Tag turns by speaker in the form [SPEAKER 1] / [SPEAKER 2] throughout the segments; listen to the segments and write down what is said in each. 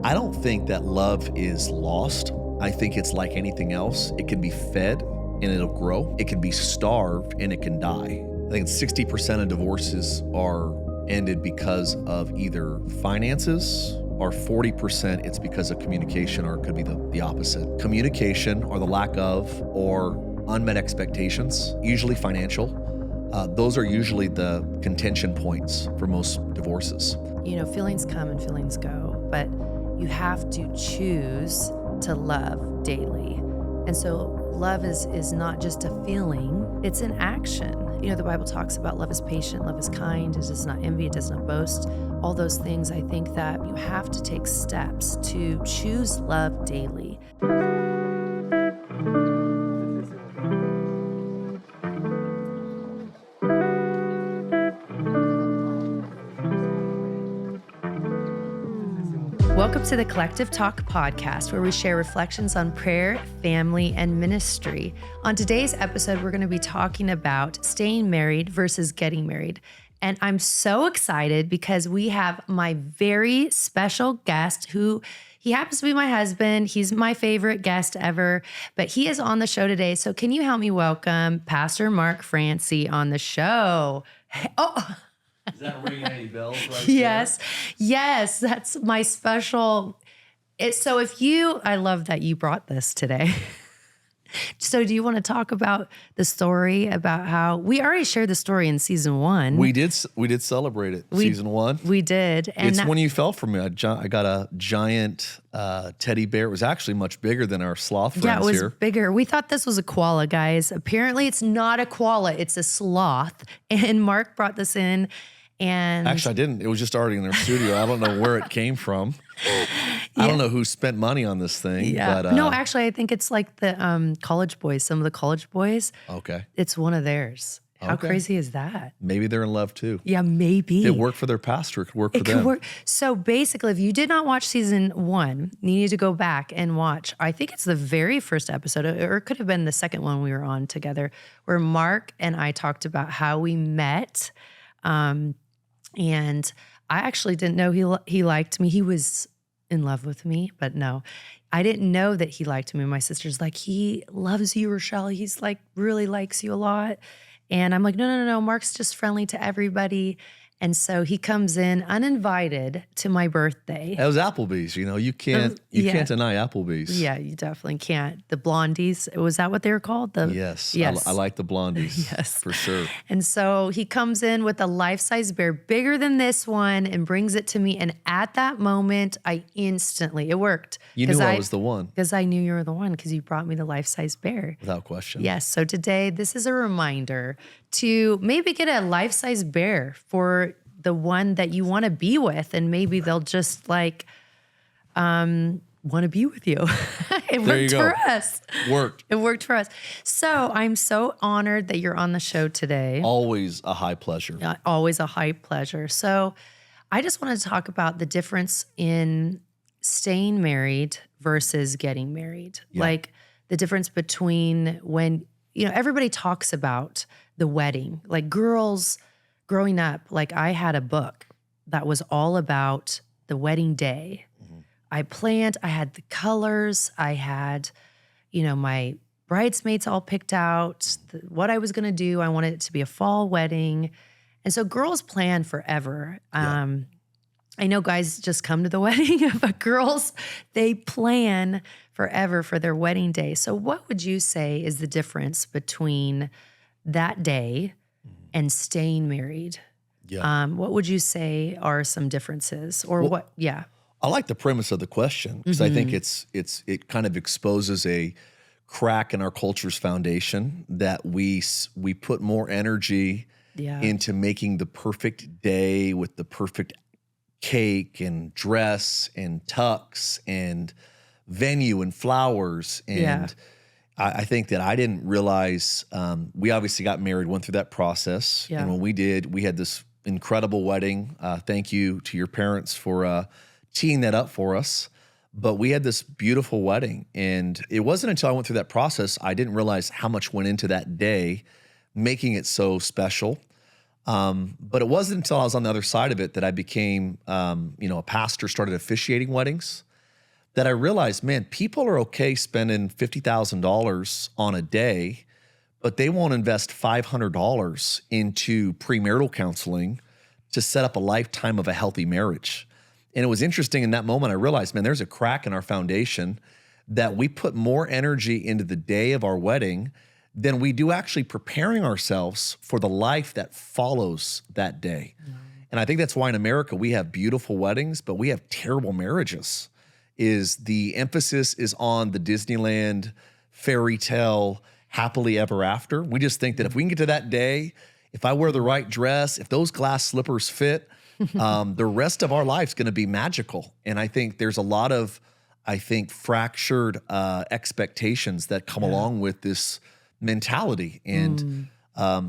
[SPEAKER 1] I don't think that love is lost. I think it's like anything else. It can be fed and it'll grow. It can be starved and it can die. I think 60% of divorces are ended because of either finances, or 40% it's because of communication, or it could be the opposite. Communication, or the lack of, or unmet expectations, usually financial. Those are usually the contention points for most divorces.
[SPEAKER 2] You know, feelings come and feelings go, but you have to choose to love daily. And so love is not just a feeling, it's an action. You know, the Bible talks about love is patient, love is kind, it does not envy, it does not boast. All those things, I think that you have to take steps to choose love daily. Welcome to the Collective Talk podcast, where we share reflections on prayer, family, and ministry. On today's episode, we're going to be talking about staying married versus getting married. And I'm so excited because we have my very special guest who he happens to be my husband. He's my favorite guest ever, but he is on the show today. So can you help me welcome Pastor Mark Francey on the show? Oh,
[SPEAKER 1] Is that ringing any bells right
[SPEAKER 2] Yes, that's my special. I love that you brought this today. So do you want to talk about the story about how we already shared the story in season 1?
[SPEAKER 1] We did celebrate it, season 1.
[SPEAKER 2] We did.
[SPEAKER 1] And it's when you fell for me. I got a giant teddy bear. It was actually much bigger than our sloth friends here.
[SPEAKER 2] Yeah, it was bigger. We thought this was a koala, guys. Apparently it's not a koala. It's a sloth. And Mark brought this in. And
[SPEAKER 1] actually, I didn't. It was just already in their studio. I don't know where it came from. I don't know who spent money on this thing.
[SPEAKER 2] Yeah.
[SPEAKER 1] But,
[SPEAKER 2] no, actually, I think it's like the college boys. Some of the college boys.
[SPEAKER 1] Okay.
[SPEAKER 2] It's one of theirs. How crazy is that?
[SPEAKER 1] Maybe they're in love too.
[SPEAKER 2] Yeah, maybe.
[SPEAKER 1] It worked for their pastor. It could work for them.
[SPEAKER 2] Work. So basically, if you did not watch season 1, you need to go back and watch. I think it's the very first episode, or it could have been the second one we were on together, where Mark and I talked about how we met. And I actually didn't know he liked me. He was in love with me, but no, I didn't know that he liked me. My sister's like, he loves you, Rachelle. He's like, really likes you a lot. And I'm like, no. Mark's just friendly to everybody. And so he comes in uninvited to my birthday.
[SPEAKER 1] That was Applebee's. You know, you can't deny Applebee's.
[SPEAKER 2] Yeah, you definitely can't. The Blondies, was that what they were called?
[SPEAKER 1] Yes. I like the Blondies.
[SPEAKER 2] Yes.
[SPEAKER 1] For sure.
[SPEAKER 2] And so he comes in with a life-size bear bigger than this one and brings it to me. And at that moment, it worked.
[SPEAKER 1] You knew I was the one.
[SPEAKER 2] Because I knew you were the one, because you brought me the life-size bear.
[SPEAKER 1] Without question.
[SPEAKER 2] Yes. So today, this is a reminder to maybe get a life-size bear for the one that you want to be with, and maybe they'll just want to be with you. It worked for us. It worked for us. So I'm so honored that you're on the show today.
[SPEAKER 1] Always a high pleasure.
[SPEAKER 2] Always a high pleasure. So I just wanted to talk about the difference in staying married versus getting married.
[SPEAKER 1] Yeah.
[SPEAKER 2] Like the difference between when, everybody talks about the wedding, like girls growing up, like I had a book that was all about the wedding day. Mm-hmm. I had the colors, I had, my bridesmaids all picked out, what I was going to do. I wanted it to be a fall wedding. And so girls plan forever.
[SPEAKER 1] Yeah.
[SPEAKER 2] I know guys just come to the wedding, but girls, they plan forever for their wedding day. So what would you say is the difference between that day and staying married?
[SPEAKER 1] Yeah.
[SPEAKER 2] What would you say are some differences, or what? Yeah.
[SPEAKER 1] I like the premise of the question because I think it kind of exposes a crack in our culture's foundation that we put more energy into making the perfect day with the perfect cake and dress and tux and venue and flowers and. I think that I didn't realize, we obviously got married, went through that process. Yeah. And when we did, we had this incredible wedding. Thank you to your parents for teeing that up for us. But we had this beautiful wedding. And it wasn't until I went through that process, I didn't realize how much went into that day, making it so special. But it wasn't until I was on the other side of it that I became, a pastor, started officiating weddings. that I realized, man, people are okay spending $50,000 on a day, but they won't invest $500 into premarital counseling to set up a lifetime of a healthy marriage. And it was interesting in that moment, I realized, man, there's a crack in our foundation that we put more energy into the day of our wedding than we do actually preparing ourselves for the life that follows that day. And I think that's why in America we have beautiful weddings, but we have terrible marriages. Is the emphasis is on the Disneyland fairy tale happily ever after. We just think that if we can get to that day, if I wear the right dress, if those glass slippers fit, the rest of our life's going to be magical. And I think there's a lot of, fractured expectations that come along with this mentality. And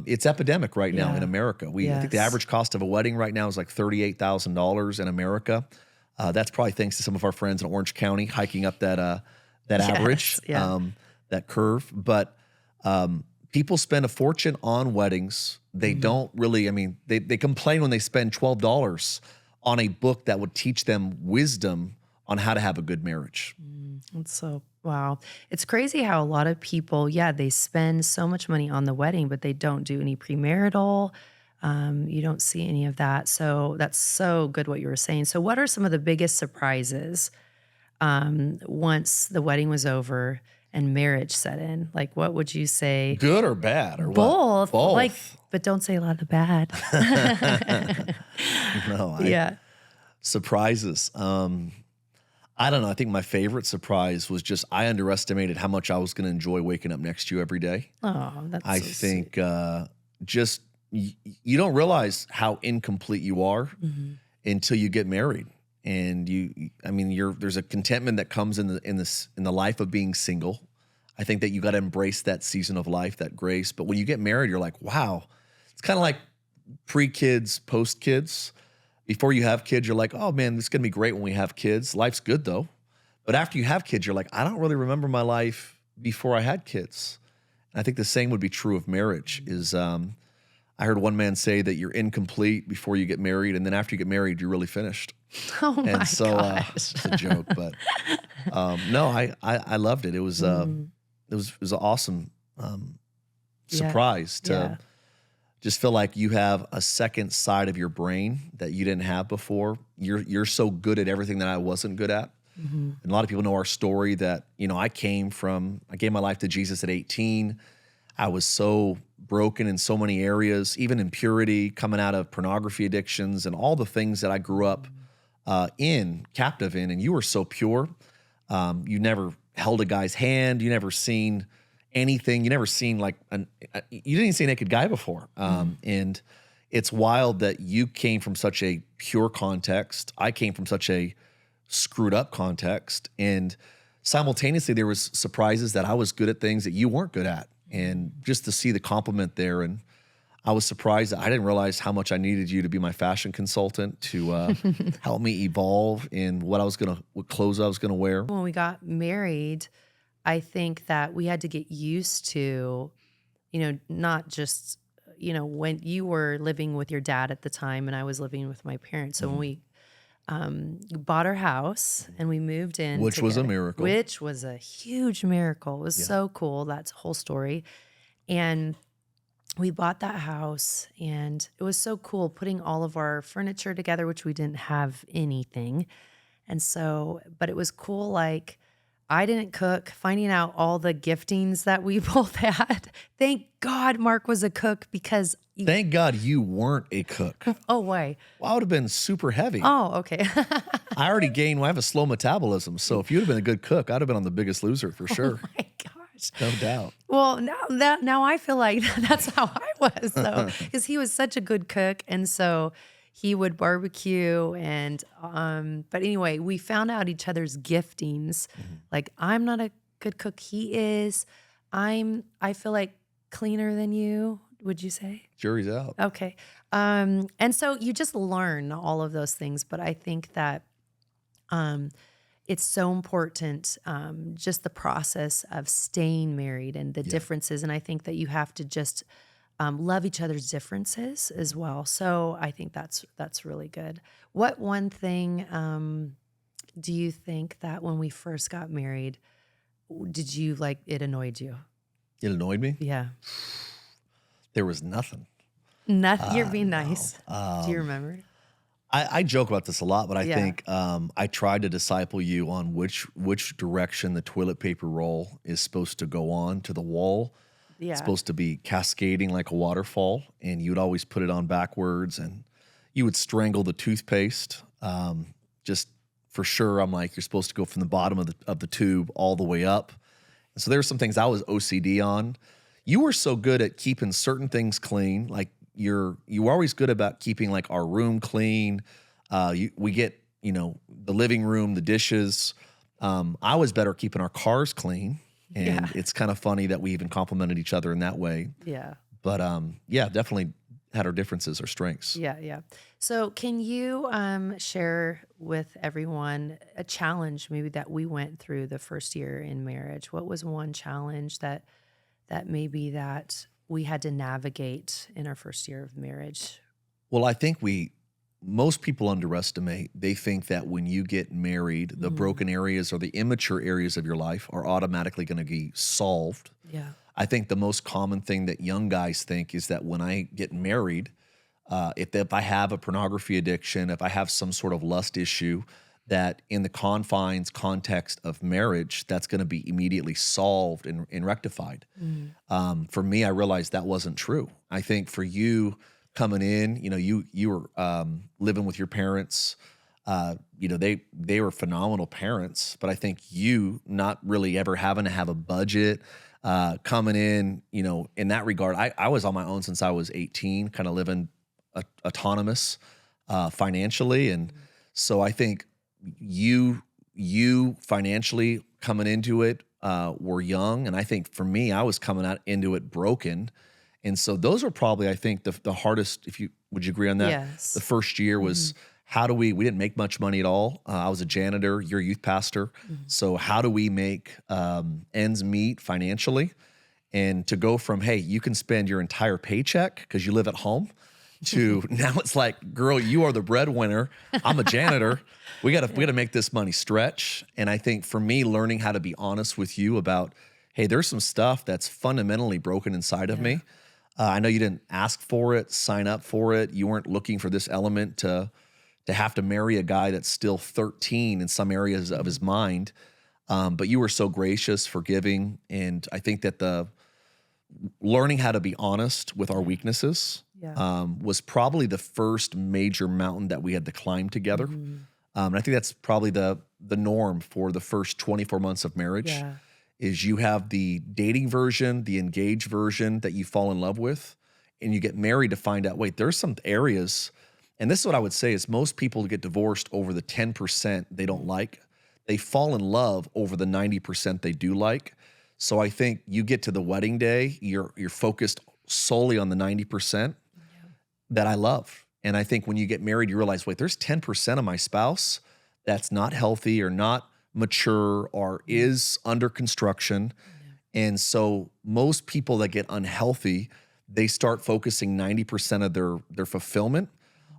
[SPEAKER 1] it's epidemic right now in America. I think the average cost of a wedding right now is like $38,000 in America. That's probably thanks to some of our friends in Orange County hiking up that average, that curve. But people spend a fortune on weddings. They don't really, they complain when they spend $12 on a book that would teach them wisdom on how to have a good marriage.
[SPEAKER 2] That's so, wow. It's crazy how a lot of people, they spend so much money on the wedding, but they don't do any premarital. You don't see any of that. So that's so good what you were saying. So what are some of the biggest surprises once the wedding was over and marriage set in? Like, what would you say?
[SPEAKER 1] Good or bad or
[SPEAKER 2] both?
[SPEAKER 1] What?
[SPEAKER 2] Both. But don't say a lot of the bad.
[SPEAKER 1] Surprises. I don't know. I think my favorite surprise was just I underestimated how much I was going to enjoy waking up next to you every day.
[SPEAKER 2] Oh, that's
[SPEAKER 1] I
[SPEAKER 2] so
[SPEAKER 1] think
[SPEAKER 2] sweet.
[SPEAKER 1] you don't realize how incomplete you are until you get married. And there's a contentment that comes in the life of being single. I think that you got to embrace that season of life, that grace. But when you get married, you're like, wow. It's kind of like pre-kids, post-kids. Before you have kids, you're like, oh man, this is going to be great when we have kids. Life's good though. But after you have kids, you're like, I don't really remember my life before I had kids. And I think the same would be true of marriage is, I heard one man say that you're incomplete before you get married. And then after you get married, you're really finished.
[SPEAKER 2] Oh my
[SPEAKER 1] and so,
[SPEAKER 2] gosh.
[SPEAKER 1] it's a joke, but no, I loved it. It was an awesome surprise to just feel like you have a second side of your brain that you didn't have before. You're so good at everything that I wasn't good at. And a lot of people know our story that, I gave my life to Jesus at 18. I was so broken in so many areas, even impurity, coming out of pornography addictions and all the things that I grew up captive in. And you were so pure. You never held a guy's hand. You never seen anything. You never seen you didn't even see a naked guy before. And it's wild that you came from such a pure context. I came from such a screwed up context. And simultaneously there was surprises that I was good at things that you weren't good at. And just to see the compliment there. And I was surprised that I didn't realize how much I needed you to be my fashion consultant to help me evolve in what clothes I was going to wear.
[SPEAKER 2] When we got married, I think that we had to get used to, not just, when you were living with your dad at the time and I was living with my parents. So when we bought our house and we moved in.
[SPEAKER 1] Which was a miracle.
[SPEAKER 2] Which was a huge miracle. It was so cool. That's a whole story. And we bought that house and it was so cool putting all of our furniture together, which we didn't have anything. And so, but it was cool. Like, I didn't cook, finding out all the giftings that we both had. Thank God Mark was a cook because...
[SPEAKER 1] Thank God you weren't a cook.
[SPEAKER 2] Oh, why?
[SPEAKER 1] Well, I would have been super heavy.
[SPEAKER 2] Oh, okay.
[SPEAKER 1] I already gained, I have a slow metabolism. So if you'd have been a good cook, I'd have been on The Biggest Loser for sure.
[SPEAKER 2] Oh my gosh.
[SPEAKER 1] No doubt.
[SPEAKER 2] Well, now I feel like that's how I was though, because he was such a good cook. And so he would barbecue and, but anyway, we found out each other's giftings. Like, I'm not a good cook. He is. I feel like cleaner than you, would you say?
[SPEAKER 1] Jury's out.
[SPEAKER 2] Okay. And so you just learn all of those things. But I think that, it's so important, just the process of staying married and the differences. And I think that you have to just, love each other's differences as well. So I think that's really good. What one thing Do you think that when we first got married, did you like it annoyed you?
[SPEAKER 1] It annoyed me.
[SPEAKER 2] Yeah.
[SPEAKER 1] There was nothing.
[SPEAKER 2] Nothing. You're being
[SPEAKER 1] No.
[SPEAKER 2] nice. Do you remember?
[SPEAKER 1] I joke about this a lot, but I
[SPEAKER 2] Yeah.
[SPEAKER 1] think I tried to disciple you on which direction the toilet paper roll is supposed to go on to the wall.
[SPEAKER 2] Yeah.
[SPEAKER 1] It's supposed to be cascading like a waterfall, and you'd always put it on backwards, and you would strangle the toothpaste. Just for sure, I'm like, you're supposed to go from the bottom of the tube all the way up. And so there were some things I was OCD on. You were so good at keeping certain things clean, like you were always good about keeping like our room clean. We get the living room, the dishes. I was better at keeping our cars clean. And it's kind of funny that we even complimented each other in that way.
[SPEAKER 2] Yeah.
[SPEAKER 1] But definitely had our differences, our strengths.
[SPEAKER 2] Yeah. So can you share with everyone a challenge maybe that we went through the first year in marriage? What was one challenge that maybe that we had to navigate in our first year of marriage?
[SPEAKER 1] Well, I think most people underestimate. They think that when you get married, the broken areas or the immature areas of your life are automatically going to be solved.
[SPEAKER 2] Yeah.
[SPEAKER 1] I think the most common thing that young guys think is that when I get married, if I have a pornography addiction, if I have some sort of lust issue, that in the context of marriage, that's going to be immediately solved and rectified. For me, I realized that wasn't true. I think for you coming in, you were living with your parents. They were phenomenal parents, but I think you not really ever having to have a budget coming in, in that regard. I was on my own since I was 18, kind of living autonomous financially, and so I think you financially coming into it were young, and I think for me, I was coming out into it broken. And so those are probably, I think, the hardest, would you agree on that?
[SPEAKER 2] Yes.
[SPEAKER 1] The first year was we didn't make much money at all. I was a janitor, you're a youth pastor. So how do we make ends meet financially? And to go from, hey, you can spend your entire paycheck because you live at home, to now it's like, girl, you are the breadwinner. I'm a janitor. We gotta make this money stretch. And I think for me, learning how to be honest with you about, hey, there's some stuff that's fundamentally broken inside of me. I know you didn't ask for it, sign up for it. You weren't looking for this element to have to marry a guy that's still 13 in some areas of his mind. But you were so gracious, forgiving. And I think that the learning how to be honest with our weaknesses was probably the first major mountain that we had to climb together. And I think that's probably the norm for the first 24 months of marriage.
[SPEAKER 2] Yeah.
[SPEAKER 1] Is you have the dating version, the engaged version that you fall in love with, and you get married to find out, wait, there's some areas, and this is what I would say is most people get divorced over the 10% they don't like. They fall in love over the 90% they do like. So I think you get to the wedding day, you're focused solely on the 90% that I love. And I think when you get married, you realize, wait, there's 10% of my spouse that's not healthy or not mature or is under construction. And so most people that get unhealthy, they start focusing 90% of their fulfillment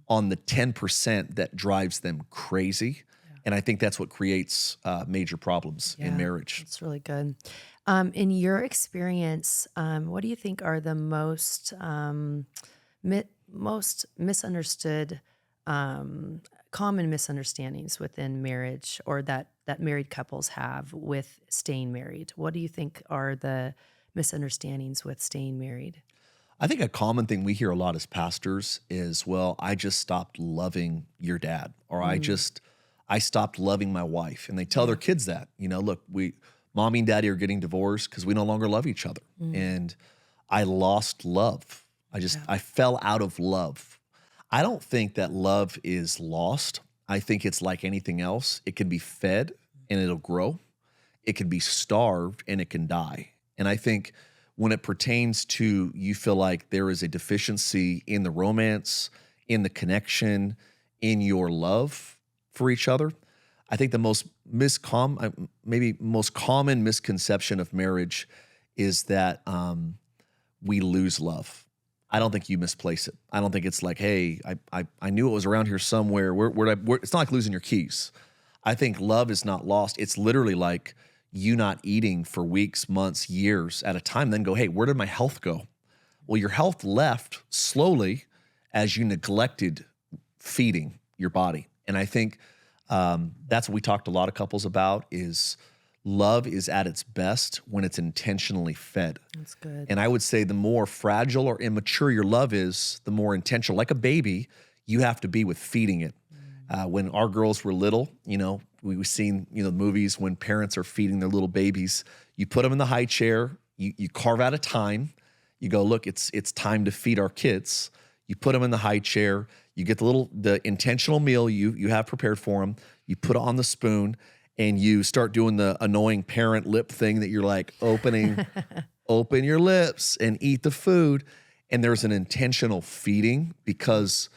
[SPEAKER 1] on the 10% that drives them crazy. And I think that's what creates major problems in marriage.
[SPEAKER 2] That's really good. In your experience, what do you think are the most misunderstood, common misunderstandings within marriage, or that married couples have with staying married? What do you think are the misunderstandings with staying married?
[SPEAKER 1] I think a common thing we hear a lot as pastors is, well, I just stopped loving your dad, or I stopped loving my wife. And they tell their kids that, look, mommy and daddy are getting divorced because we no longer love each other. And I lost love. I fell out of love. I don't think that love is lost. I think it's like anything else. It can be fed and it'll grow. It can be starved and it can die. And I think when it pertains to, you feel like there is a deficiency in the romance, in the connection, in your love for each other, I think the most common misconception of marriage is that we lose love. I don't think you misplace it. I don't think it's like, hey, I knew it was around here somewhere. It's not like losing your keys. I think love is not lost. It's literally like you not eating for weeks, months, years at a time, then go, hey, where did my health go? Well, your health left slowly as you neglected feeding your body. And I think that's what we talked to a lot of couples about is love is at its best when it's intentionally fed.
[SPEAKER 2] That's good.
[SPEAKER 1] And I would say the more fragile or immature your love is, the more intentional. Like a baby, you have to be with feeding it. When our girls were little, we've seen, the movies when parents are feeding their little babies, you put them in the high chair, you carve out a time, you go, look, it's time to feed our kids. You put them in the high chair, you get the intentional meal you have prepared for them, you put it on the spoon, and you start doing the annoying parent lip thing that you're like open your lips and eat the food. And there's an intentional feeding because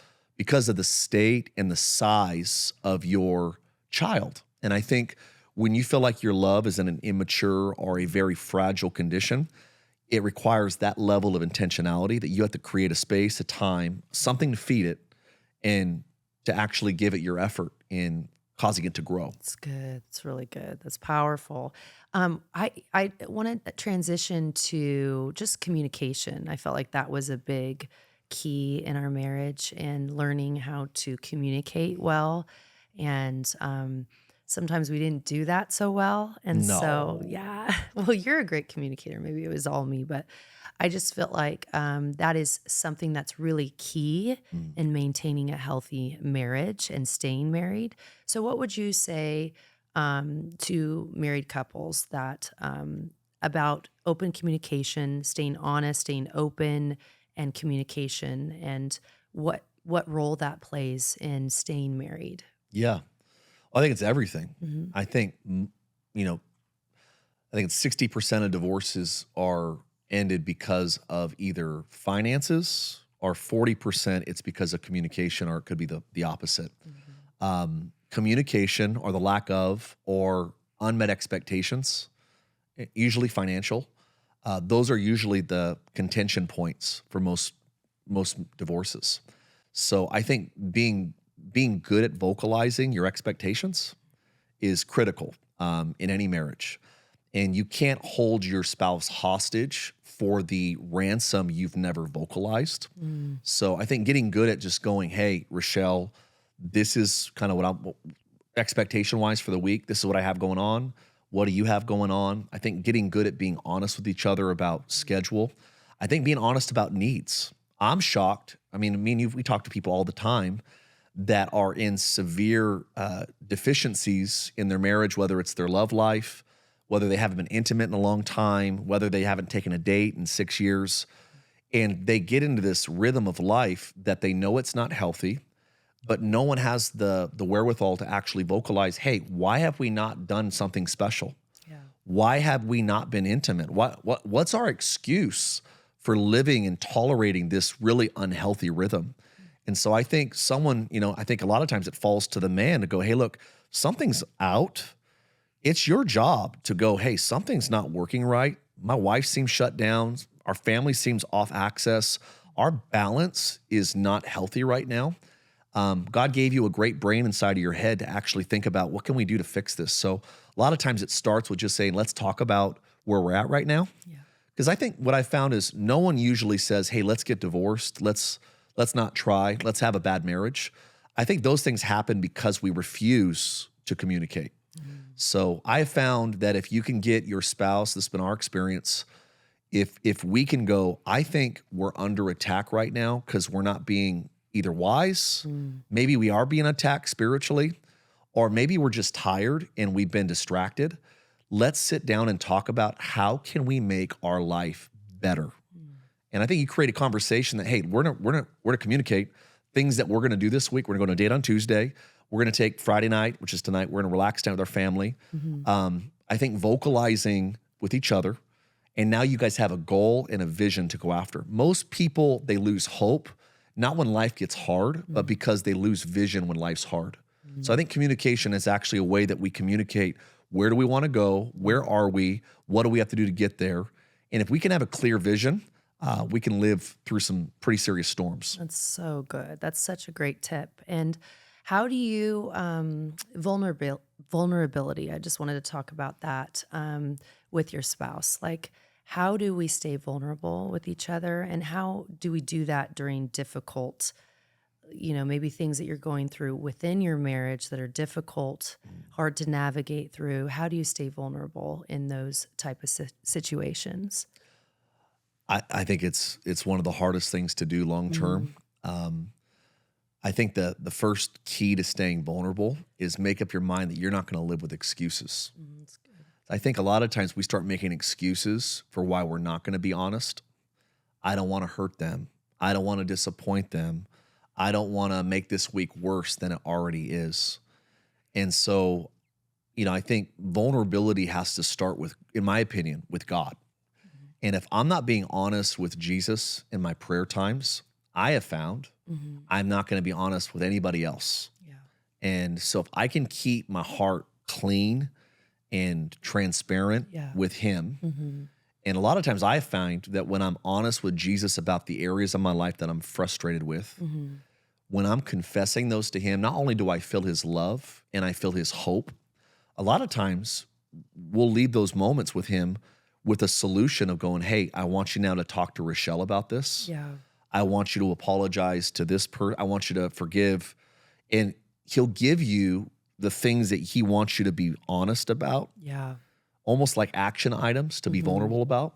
[SPEAKER 1] of the state and the size of your child. And I think when you feel like your love is in an immature or a very fragile condition, it requires that level of intentionality that you have to create a space, a time, something to feed it, and to actually give it your effort in causing it to grow.
[SPEAKER 2] It's good. It's really good. That's powerful. I want to transition to just communication. I felt like that was a big key in our marriage and learning how to communicate well. And sometimes we didn't do that so well. And so, yeah, well, you're a great communicator. Maybe it was all me, but I just felt like that is something that's really key in maintaining a healthy marriage and staying married. So what would you say to married couples that about open communication, staying honest, staying open, and communication, and what role that plays in staying married?
[SPEAKER 1] Yeah. I think it's everything.
[SPEAKER 2] Mm-hmm.
[SPEAKER 1] I think, it's 60% of divorces are ended because of either finances, or 40% it's because of communication, or it could be the opposite. Mm-hmm. Communication or the lack of, or unmet expectations, usually financial. Those are usually the contention points for most divorces. So I think being good at vocalizing your expectations is critical in any marriage. And you can't hold your spouse hostage for the ransom you've never vocalized. So I think getting good at just going, hey, Rachelle, this is kind of what I'm expectation-wise for the week. This is what I have going on. What do you have going on? I think getting good at being honest with each other about schedule. I think being honest about needs. I'm shocked. I mean, me and you, we talk to people all the time that are in severe deficiencies in their marriage, whether it's their love life, whether they haven't been intimate in a long time, whether they haven't taken a date in 6 years. And they get into this rhythm of life that they know it's not healthy, but no one has the wherewithal to actually vocalize, hey, why have we not done something special? Yeah. Why have we not been intimate? What's our excuse for living and tolerating this really unhealthy rhythm? And so I think I think a lot of times it falls to the man to go, hey, look, something's out. It's your job to go, hey, something's not working right. My wife seems shut down. Our family seems off access. Our balance is not healthy right now. God gave you a great brain inside of your head to actually think about what can we do to fix this. So a lot of times it starts with just saying, let's talk about where we're at right now. Yeah. Because I think what I found is no one usually says, hey, let's get divorced. Let's not try. Let's have a bad marriage. I think those things happen because we refuse to communicate. So I found that if you can get your spouse, this has been our experience, if we can go, I think we're under attack right now because we're not being either wise, maybe we are being attacked spiritually, or maybe we're just tired and we've been distracted. Let's sit down and talk about how can we make our life better. And I think you create a conversation that, hey, we're gonna communicate things that we're gonna do this week. We're gonna go on a date on Tuesday. We're gonna take Friday night, which is tonight. We're gonna relax down with our family. I think vocalizing with each other, and now you guys have a goal and a vision to go after. Most people, they lose hope, not when life gets hard, but because they lose vision when life's hard. So I think communication is actually a way that we communicate, where do we wanna go? Where are we? What do we have to do to get there? And if we can have a clear vision, we can live through some pretty serious storms.
[SPEAKER 2] That's so good. That's such a great tip. And how do you vulnerability. I just wanted to talk about that with your spouse. Like, how do we stay vulnerable with each other, and how do we do that during difficult, maybe things that you're going through within your marriage that are difficult, hard to navigate through? How do you stay vulnerable in those type of situations?
[SPEAKER 1] I think it's one of the hardest things to do long term. I think the first key to staying vulnerable is make up your mind that you're not going to live with excuses.
[SPEAKER 2] That's good.
[SPEAKER 1] I think a lot of times we start making excuses for why we're not going to be honest. I don't want to hurt them. I don't want to disappoint them. I don't want to make this week worse than it already is. And so, I think vulnerability has to start with, in my opinion, with God. And if I'm not being honest with Jesus in my prayer times, I have found I'm not going to be honest with anybody else.
[SPEAKER 2] Yeah.
[SPEAKER 1] And so if I can keep my heart clean and transparent with him, and a lot of times I find that when I'm honest with Jesus about the areas of my life that I'm frustrated with, when I'm confessing those to him, not only do I feel his love and I feel his hope, a lot of times we'll leave those moments with him with a solution of going, hey, I want you now to talk to Rachelle about this.
[SPEAKER 2] Yeah.
[SPEAKER 1] I want you to apologize to this person. I want you to forgive. And he'll give you the things that he wants you to be honest about.
[SPEAKER 2] Yeah.
[SPEAKER 1] Almost like action items to be vulnerable about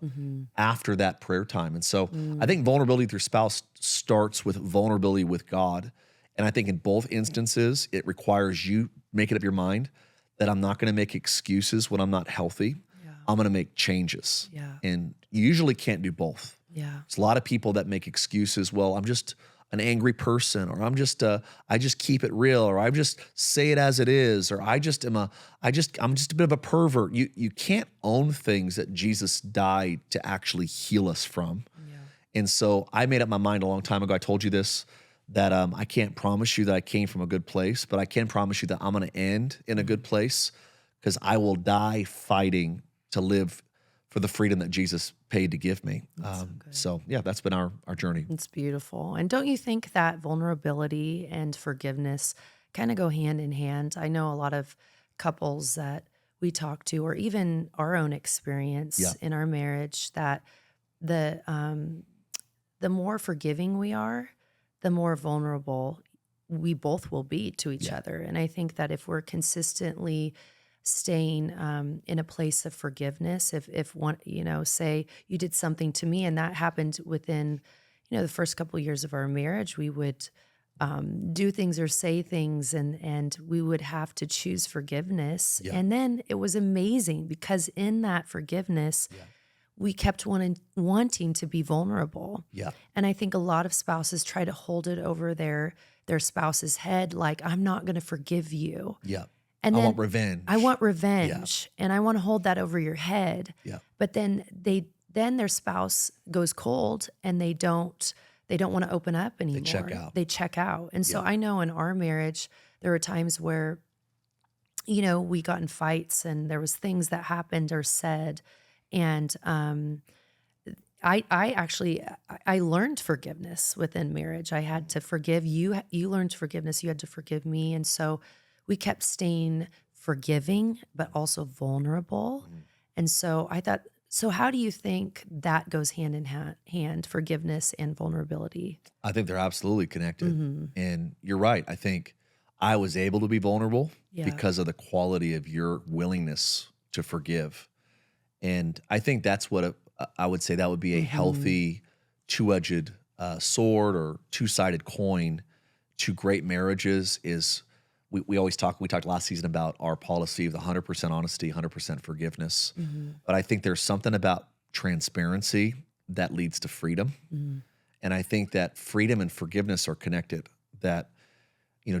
[SPEAKER 1] after that prayer time. And so I think vulnerability with your spouse starts with vulnerability with God. And I think in both instances, it requires you making up your mind that I'm not going to make excuses when I'm not healthy.
[SPEAKER 2] Yeah.
[SPEAKER 1] I'm going to make changes.
[SPEAKER 2] Yeah.
[SPEAKER 1] And you usually can't do both.
[SPEAKER 2] Yeah.
[SPEAKER 1] There's a lot of people that make excuses. Well, I'm just an angry person, or I just keep it real, or I just say it as it is, or I'm just a bit of a pervert. You can't own things that Jesus died to actually heal us from.
[SPEAKER 2] Yeah.
[SPEAKER 1] And so I made up my mind a long time ago. I told you this, that I can't promise you that I came from a good place, but I can promise you that I'm going to end in a good place, because I will die fighting to live for the freedom that Jesus paid to give me. So yeah, that's been our journey.
[SPEAKER 2] It's beautiful. And don't you think that vulnerability and forgiveness kind of go hand in hand? I know a lot of couples that we talk to, or even our own experience in our marriage, that the more forgiving we are, the more vulnerable we both will be to each other. And I think that if we're consistently staying in a place of forgiveness, if one, say you did something to me and that happened within, the first couple of years of our marriage, we would do things or say things, and we would have to choose forgiveness. Yeah. And then it was amazing, because in that forgiveness, we kept wanting to be vulnerable. Yeah. And I think a lot of spouses try to hold it over their spouse's head, like, I'm not going to forgive you. Yeah. And
[SPEAKER 1] I want revenge.
[SPEAKER 2] I want revenge, and I want to hold that over your head. Yeah. But then their spouse goes cold, and they don't want to open up anymore. They check out. And so I know in our marriage, there were times where, we got in fights, and there was things that happened or said, and I learned forgiveness within marriage. I had to forgive you. You learned forgiveness. You had to forgive me, and so we kept staying forgiving, but also vulnerable. And so I thought, so how do you think that goes hand in hand, forgiveness and vulnerability?
[SPEAKER 1] I think they're absolutely connected. And you're right. I think I was able to be vulnerable because of the quality of your willingness to forgive. And I think that's what I would say that would be a healthy two-edged sword or two-sided coin to great marriages is, we always talk, we talked last season about our policy of the 100% honesty, 100% forgiveness. But I think there's something about transparency that leads to freedom. And I think that freedom and forgiveness are connected. That,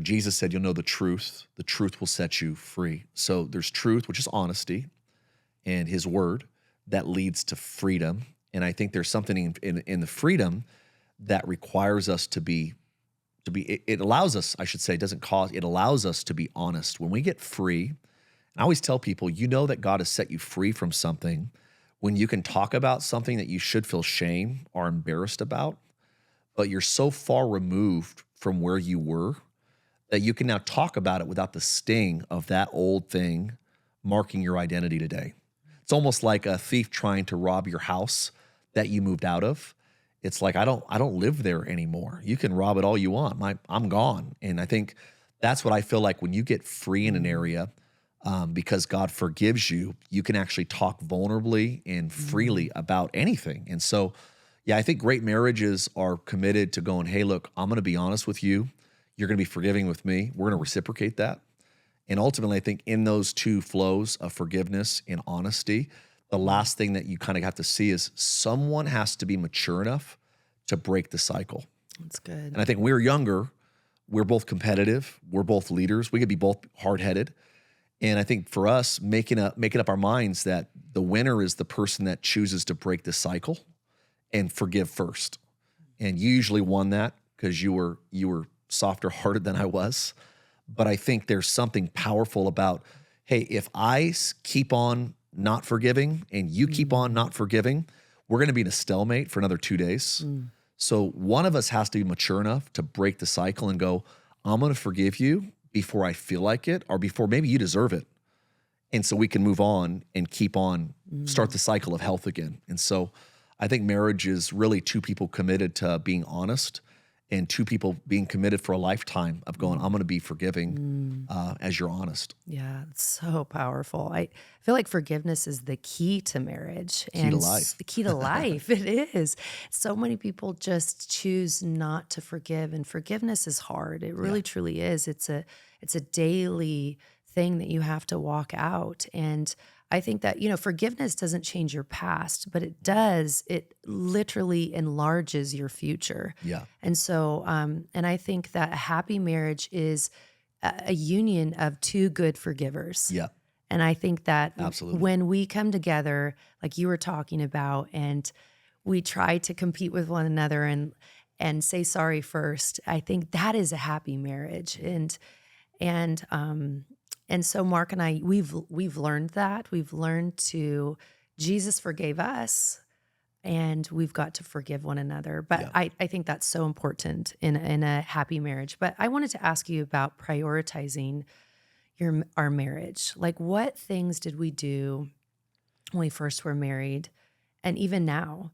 [SPEAKER 1] Jesus said, you'll know the truth will set you free. So there's truth, which is honesty, and his word that leads to freedom. And I think there's something in the freedom that requires us to be, it allows us, I should say, it allows us to be honest. When we get free, I always tell people, that God has set you free from something when you can talk about something that you should feel shame or embarrassed about, but you're so far removed from where you were that you can now talk about it without the sting of that old thing marking your identity today. It's almost like a thief trying to rob your house that you moved out of. It's like, I don't live there anymore. You can rob it all you want. I'm gone. And I think that's what I feel like when you get free in an area, because God forgives you, you can actually talk vulnerably and freely about anything. And so, yeah, I think great marriages are committed to going, hey, look, I'm going to be honest with you. You're going to be forgiving with me. We're going to reciprocate that. And ultimately, I think in those two flows of forgiveness and honesty, the last thing that you kind of have to see is someone has to be mature enough to break the cycle.
[SPEAKER 2] That's good.
[SPEAKER 1] And I think we're younger. We're both competitive. We're both leaders. We could be both hard-headed. And I think for us, making up our minds that the winner is the person that chooses to break the cycle and forgive first. And you usually won that because you were softer hearted than I was. But I think there's something powerful about, hey, if I keep on not forgiving and you keep on not forgiving, we're going to be in a stalemate for another 2 days. So one of us has to be mature enough to break the cycle and go, I'm going to forgive you before I feel like it, or before maybe you deserve it. And so we can move on and keep on, start the cycle of health again. And so I think marriage is really two people committed to being honest and two people being committed for a lifetime of going, I'm going to be forgiving as you're honest.
[SPEAKER 2] Yeah, it's so powerful. I feel like forgiveness is the key to marriage.
[SPEAKER 1] Key to life.
[SPEAKER 2] The key to life. It is. So many people just choose not to forgive, and forgiveness is hard. It really, truly is. It's a daily thing that you have to walk out. And I think that, forgiveness doesn't change your past, but it literally enlarges your future.
[SPEAKER 1] Yeah.
[SPEAKER 2] And so, and I think that a happy marriage is a union of two good forgivers.
[SPEAKER 1] Yeah.
[SPEAKER 2] And I think that
[SPEAKER 1] Absolutely.
[SPEAKER 2] when we come together, like you were talking about, and we try to compete with one another and say sorry first, I think that is a happy marriage. And so Mark and I, we've learned that. We've learned to, Jesus forgave us, and we've got to forgive one another. But I think that's so important in a happy marriage. But I wanted to ask you about prioritizing our marriage. Like, what things did we do when we first were married, and even now,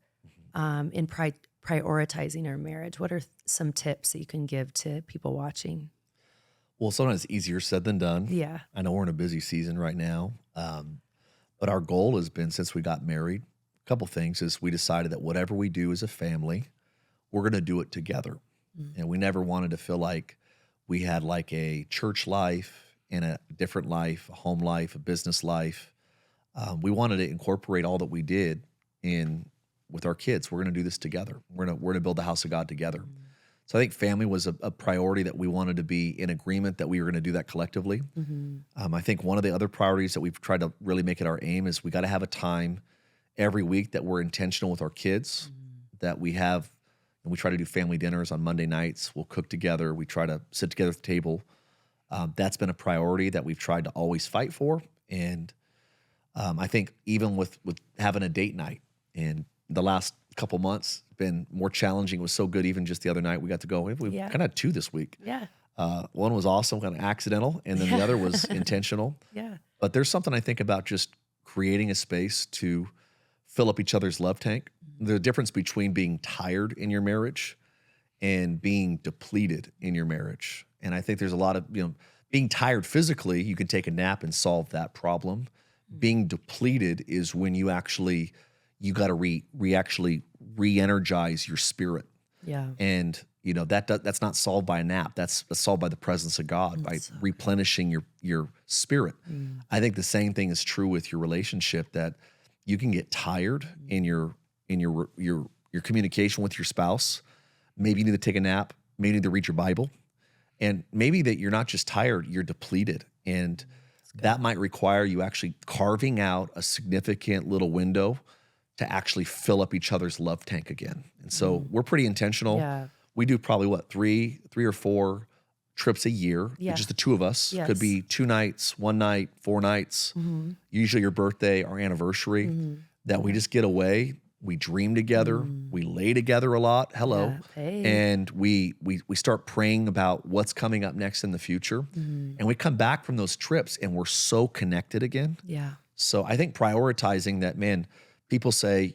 [SPEAKER 2] in prioritizing our marriage? What are some tips that you can give to people watching?
[SPEAKER 1] Well, sometimes it's easier said than done.
[SPEAKER 2] Yeah.
[SPEAKER 1] I know we're in a busy season right now. But our goal has been, since we got married, a couple things is we decided that whatever we do as a family, we're going to do it together. And we never wanted to feel like we had like a church life and a different life, a home life, a business life. We wanted to incorporate all that we did in with our kids. We're going to do this together. We're going to build the house of God together. So I think family was a priority that we wanted to be in agreement that we were going to do that collectively. I think one of the other priorities that we've tried to really make it our aim is we got to have a time every week that we're intentional with our kids, that we have, and we try to do family dinners on Monday nights. We'll cook together. We try to sit together at the table. That's been a priority that we've tried to always fight for. And I think even with having a date night, and the last couple months been more challenging. It was so good. Even just the other night, we got to go. We kind of had two this week.
[SPEAKER 2] Yeah.
[SPEAKER 1] One was awesome, kind of accidental, and then the other was intentional.
[SPEAKER 2] Yeah.
[SPEAKER 1] But there's something I think about just creating a space to fill up each other's love tank. The difference between being tired in your marriage and being depleted in your marriage. And I think there's a lot of, being tired physically, you can take a nap and solve that problem. Being depleted is when you got to re-energize your spirit.
[SPEAKER 2] Yeah.
[SPEAKER 1] And that's not solved by a nap. That's solved by the presence of God, by replenishing your spirit. I think the same thing is true with your relationship, that you can get tired in your communication with your spouse. Maybe you need to take a nap, maybe you need to read your Bible. And maybe that you're not just tired, you're depleted. And that might require you actually carving out a significant little window to actually fill up each other's love tank again. And so we're pretty intentional.
[SPEAKER 2] Yeah.
[SPEAKER 1] We do probably three or four trips a year, just the two of us.
[SPEAKER 2] Yes.
[SPEAKER 1] Could be 2 nights, 1 night, 4 nights, usually your birthday or anniversary, that we just get away. We dream together. We lay together a lot. Hello.
[SPEAKER 2] Yeah. Hey.
[SPEAKER 1] And we start praying about what's coming up next in the future. And we come back from those trips and we're so connected again.
[SPEAKER 2] Yeah.
[SPEAKER 1] So I think prioritizing that, man, people say,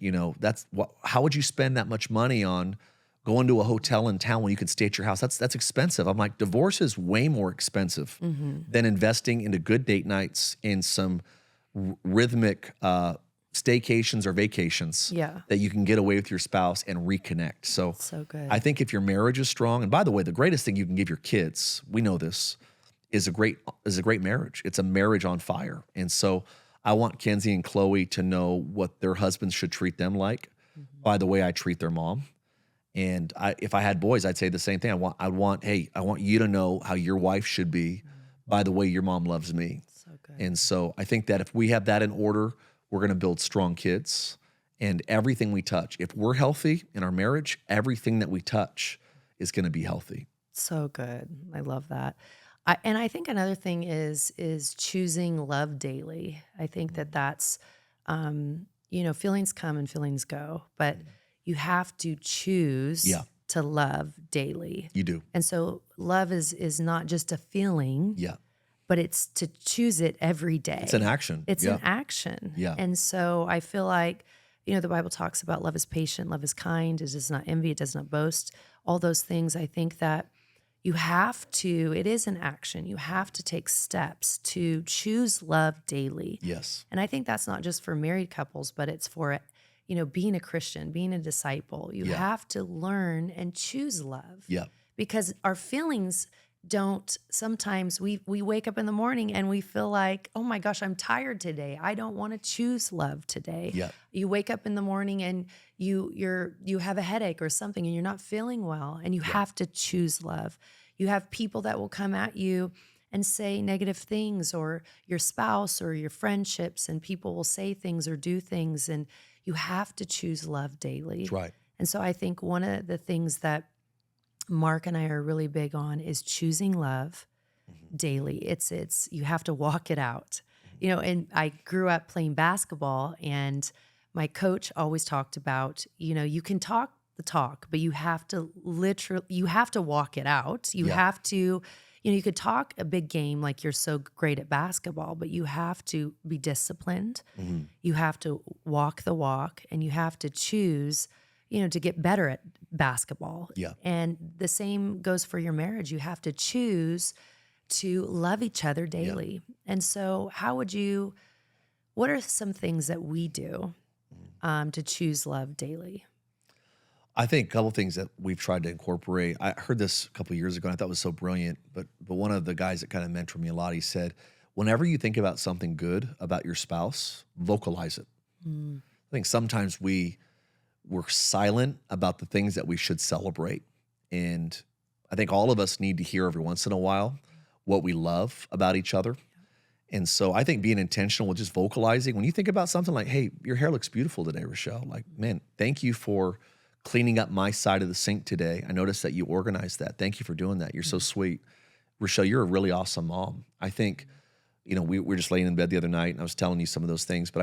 [SPEAKER 1] how would you spend that much money on going to a hotel in town when you can stay at your house? That's expensive. I'm like, divorce is way more expensive than investing into good date nights in some rhythmic staycations or vacations that you can get away with your spouse and reconnect. So
[SPEAKER 2] good.
[SPEAKER 1] I think if your marriage is strong, and by the way, the greatest thing you can give your kids, we know this, is a great marriage. It's a marriage on fire. And so I want Kenzie and Chloe to know what their husbands should treat them like by the way I treat their mom. And if I had boys, I'd say the same thing. I want you to know how your wife should be by the way your mom loves me.
[SPEAKER 2] So good.
[SPEAKER 1] And so I think that if we have that in order, we're going to build strong kids. And everything we touch, if we're healthy in our marriage, everything that we touch is going to be healthy.
[SPEAKER 2] So good. I love that. And I think another thing is choosing love daily. I think that's, feelings come and feelings go, but you have to choose to love daily.
[SPEAKER 1] You do.
[SPEAKER 2] And so love is not just a feeling, but it's to choose it every day.
[SPEAKER 1] It's an action.
[SPEAKER 2] It's an action.
[SPEAKER 1] Yeah.
[SPEAKER 2] And so I feel like, the Bible talks about love is patient, love is kind, it does not envy, it does not boast, all those things. I think that it is an action. You have to take steps to choose love daily.
[SPEAKER 1] Yes.
[SPEAKER 2] And I think that's not just for married couples, but it's for, being a Christian, being a disciple. You have to learn and choose love.
[SPEAKER 1] Yeah.
[SPEAKER 2] Because our feelings sometimes we wake up in the morning and we feel like, oh my gosh, I'm tired today. I don't want to choose love today.
[SPEAKER 1] Yeah.
[SPEAKER 2] You wake up in the morning and you have a headache or something and you're not feeling well and you have to choose love. You have people that will come at you and say negative things, or your spouse or your friendships, and people will say things or do things, and you have to choose love daily.
[SPEAKER 1] That's right.
[SPEAKER 2] And so I think one of the things that Mark and I are really big on is choosing love daily. It's you have to walk it out. And I grew up playing basketball, and my coach always talked about, you can talk the talk, but you have to walk it out. You have to, you could talk a big game like you're so great at basketball, but you have to be disciplined. You have to walk the walk, and you have to choose, to get better at basketball.
[SPEAKER 1] Yeah.
[SPEAKER 2] And the same goes for your marriage. You have to choose to love each other daily. And so what are some things that we do to choose love daily?
[SPEAKER 1] I think a couple of things that we've tried to incorporate. I heard this a couple of years ago, and I thought it was so brilliant. But one of the guys that kind of mentored me a lot, he said, whenever you think about something good about your spouse, vocalize it. I think sometimes we're silent about the things that we should celebrate. And I think all of us need to hear every once in a while what we love about each other. And so I think being intentional with just vocalizing, when you think about something like, hey, your hair looks beautiful today, Rachelle. Like, man, thank you for cleaning up my side of the sink today. I noticed that you organized that. Thank you for doing that. You're so sweet. Rachelle, you're a really awesome mom. I think, we were just laying in bed the other night and I was telling you some of those things, but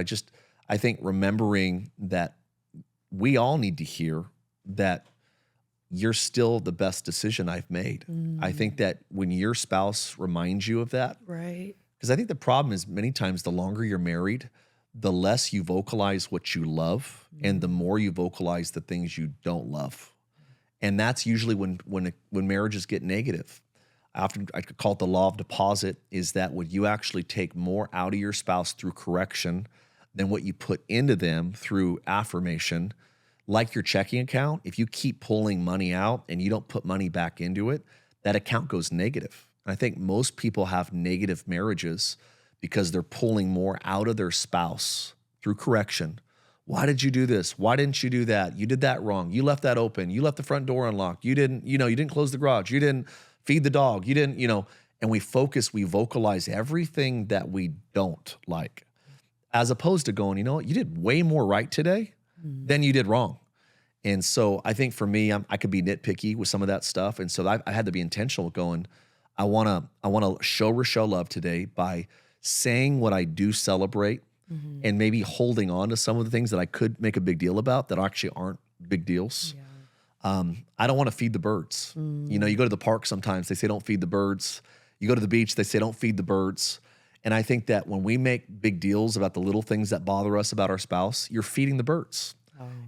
[SPEAKER 1] I think remembering that we all need to hear that you're still the best decision I've made. I think that when your spouse reminds you of that,
[SPEAKER 2] right?
[SPEAKER 1] Because I think the problem is many times the longer you're married, the less you vocalize what you love and the more you vocalize the things you don't love. And that's usually when marriages get negative. I could call it the law of deposit, is that when you actually take more out of your spouse through correction than what you put into them through affirmation, like your checking account, if you keep pulling money out and you don't put money back into it, that account goes negative. And I think most people have negative marriages because they're pulling more out of their spouse through correction. Why did you do this? Why didn't you do that? You did that wrong. You left that open. You left the front door unlocked. You didn't close the garage. You didn't feed the dog. You didn't, and we vocalize everything that we don't like, as opposed to going, you know what, you did way more right today than you did wrong. And so I think for me, I could be nitpicky with some of that stuff. And so I had to be intentional with going, I want to show Rachelle love today by saying what I do celebrate, and maybe holding on to some of the things that I could make a big deal about that actually aren't big deals. Yeah. I don't want to feed the birds. You know, you go to the park sometimes, they say don't feed the birds. You go to the beach, they say don't feed the birds. And I think that when we make big deals about the little things that bother us about our spouse, you're feeding the birds.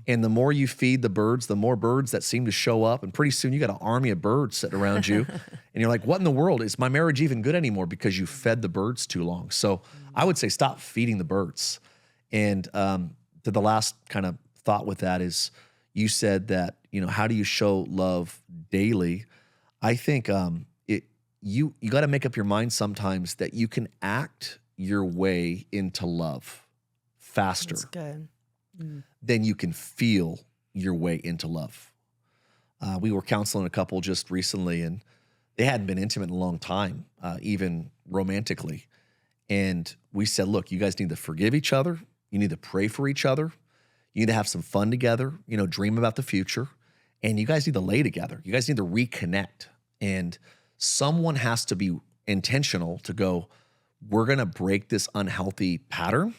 [SPEAKER 1] And the more you feed the birds, the more birds that seem to show up. And pretty soon you got an army of birds sitting around you. And you're like, what in the world? Is my marriage even good anymore? Because you fed the birds too long. So I would say stop feeding the birds. And to the last kind of thought with that is, you said that, you know, how do you show love daily? I think you got to make up your mind sometimes that you can act your way into love faster.
[SPEAKER 2] That's good.
[SPEAKER 1] Then you can feel your way into love. We were counseling a couple just recently, and they hadn't been intimate in a long time, even romantically. And we said, look, you guys need to forgive each other. You need to pray for each other. You need to have some fun together, you know, dream about the future. And you guys need to lay together. You guys need to reconnect. And someone has to be intentional to go, we're going to break this unhealthy pattern.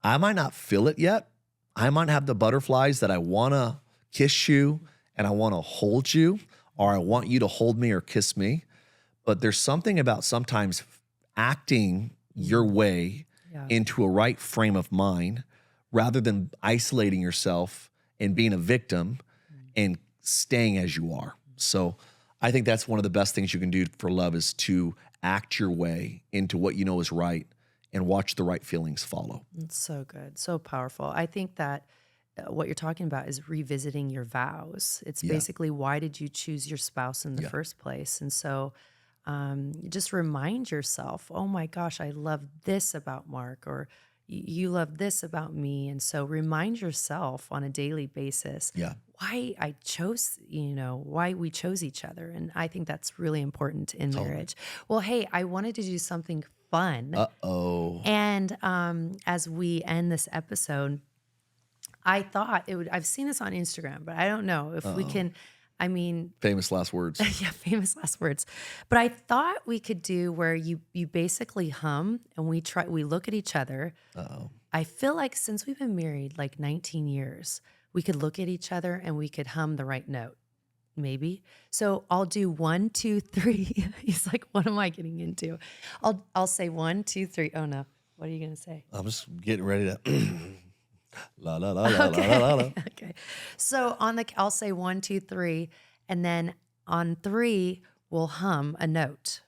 [SPEAKER 1] I might not feel it yet. I might have the butterflies that I want to kiss you and I want to hold you, or I want you to hold me or kiss me. But there's something about sometimes acting your way into a right frame of mind rather than isolating yourself and being a victim and staying as you are. So I think that's one of the best things you can do for love is to act your way into what you know is right and watch the right feelings follow.
[SPEAKER 2] It's so good. So powerful. I think that what you're talking about is revisiting your vows. It's basically, why did you choose your spouse in the first place? And so just remind yourself, oh my gosh, I love this about Mark, or you love this about me. And so remind yourself on a daily basis why I chose, you know, why we chose each other. And I think that's really important in marriage. Well, hey, I wanted to do something fun. And as we end this episode, I thought it would, I've seen this on Instagram, but I don't know if we can, I mean.
[SPEAKER 1] Famous last words.
[SPEAKER 2] Yeah, famous last words. But I thought we could do where you basically hum and we look at each other. I feel like since we've been married like 19 years, we could look at each other and we could hum the right note. Maybe. So I'll do 1, 2, 3. He's like, what am I getting into? I'll say 1, 2, 3. Oh no. What are you going to say?
[SPEAKER 1] I'm just getting ready to la la la la
[SPEAKER 2] okay.
[SPEAKER 1] la la la.
[SPEAKER 2] Okay. So I'll say 1, 2, 3, and then on 3 we'll hum a note.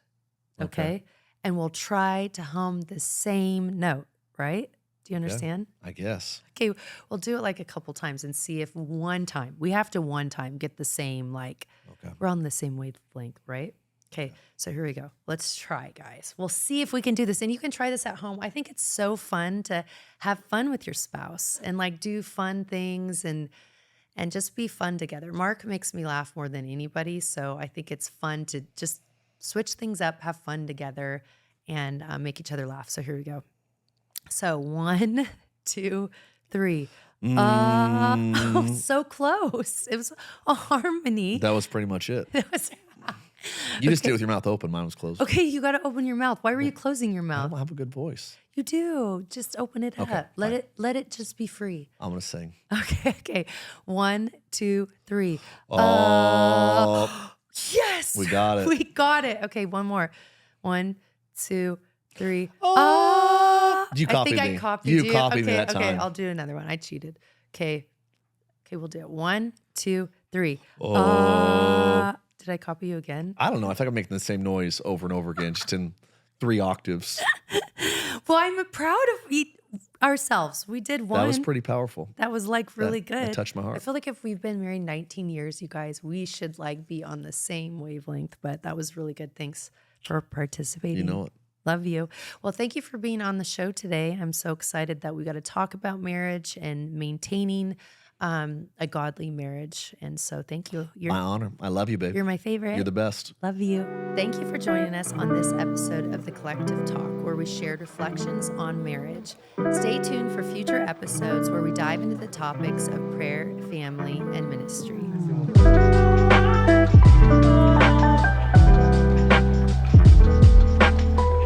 [SPEAKER 2] Okay? And we'll try to hum the same note, right? Do you understand?
[SPEAKER 1] I guess.
[SPEAKER 2] Okay, we'll do it like a couple times and see if one time get the same, like we're on the same wavelength, right? Okay, so here we go. Let's try, guys. We'll see if we can do this. And you can try this at home. I think it's so fun to have fun with your spouse and like do fun things and just be fun together. Mark makes me laugh more than anybody, so I think it's fun to just switch things up, have fun together, and make each other laugh. So here we go. So 1, 2, 3. Oh, so close. It was a harmony.
[SPEAKER 1] That was pretty much it. You just did it with your mouth open. Mine was closed.
[SPEAKER 2] Okay, you got to open your mouth. Why were you closing your
[SPEAKER 1] I
[SPEAKER 2] mouth?
[SPEAKER 1] don't have a good voice.
[SPEAKER 2] You do. Just open it up. Let it just be free.
[SPEAKER 1] I'm going to sing.
[SPEAKER 2] Okay. 1, 2, 3. Yes.
[SPEAKER 1] We got it.
[SPEAKER 2] We got it. Okay, one more. 1, 2, 3.
[SPEAKER 1] You copied me.
[SPEAKER 2] I copied you.
[SPEAKER 1] You copied me that time.
[SPEAKER 2] Okay, I'll do another one. I cheated. Okay, we'll do it. 1, 2, 3. Did I copy you again?
[SPEAKER 1] I don't know. I think I'm making the same noise over and over again, just in 3 octaves.
[SPEAKER 2] Well, I'm proud of ourselves. We did one.
[SPEAKER 1] That was pretty powerful.
[SPEAKER 2] That was like really good.
[SPEAKER 1] That touched my heart.
[SPEAKER 2] I feel like if we've been married 19 years, you guys, we should like be on the same wavelength, but that was really good. Thanks for participating.
[SPEAKER 1] You know it.
[SPEAKER 2] Love you. Well, thank you for being on the show today. I'm so excited that we got to talk about marriage and maintaining a godly marriage. And so thank you.
[SPEAKER 1] My honor. I love you, babe.
[SPEAKER 2] You're my favorite.
[SPEAKER 1] You're the best.
[SPEAKER 2] Love you. Thank you for joining us on this episode of The Collective Talk, where we shared reflections on marriage. Stay tuned for future episodes where we dive into the topics of prayer, family, and ministry.